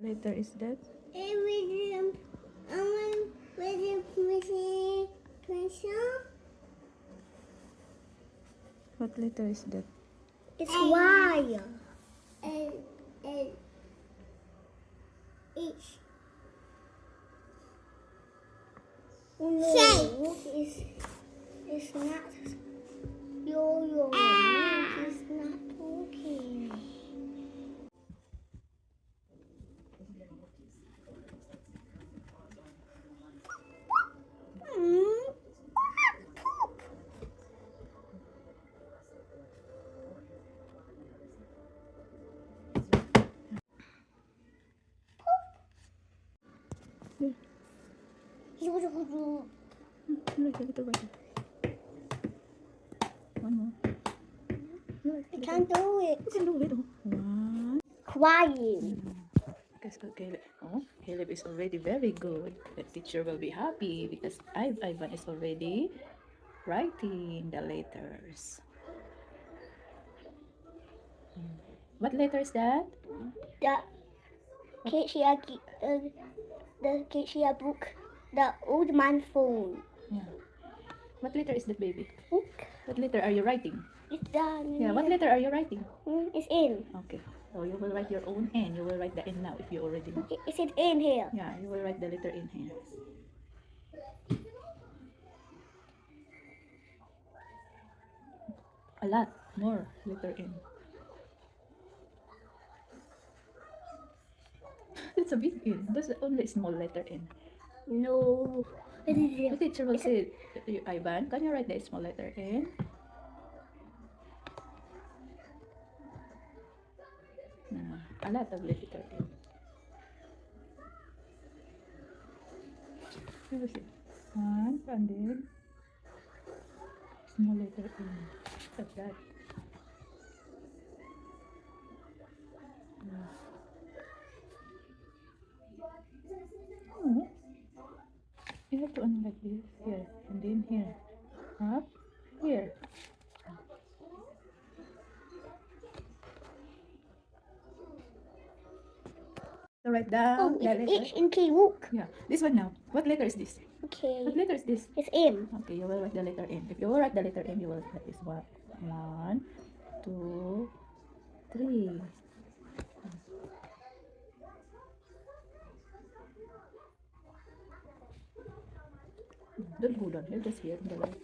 letter is that? What letter is that? It's Y. H. Oh no, it's not. Yo, he's not talking. Like a little bit. One more. I can't do it. You can do it. Oh. One. Crying. Because Caleb is already very good. The teacher will be happy because Ivan is already writing the letters. What letter is that? The Keshia book. The old man phone. Yeah. What letter is that, baby? Book. What letter are you writing? It's done. Yeah, what letter are you writing? It's in. Okay. So you will write your own N. You will write the N now if you already know. Is it in here? Yeah, you will write the letter in here. A lot more letter N. That's a big N. That's only small letter N. No. The teacher will say, Ivan, can you write the small letter N? No, a lot of letter N. Here we see. One, and then small letter N. Like that. Oh. You have to like this here, and then here, up, here. So write down the It's letter. H in K book. Yeah, this one now. What letter is this? Okay. What letter is this? It's M. Okay, you will write the letter N. If you will write the letter N, you will write this one. 1, 2, 3. Don't go down here, just here in the line.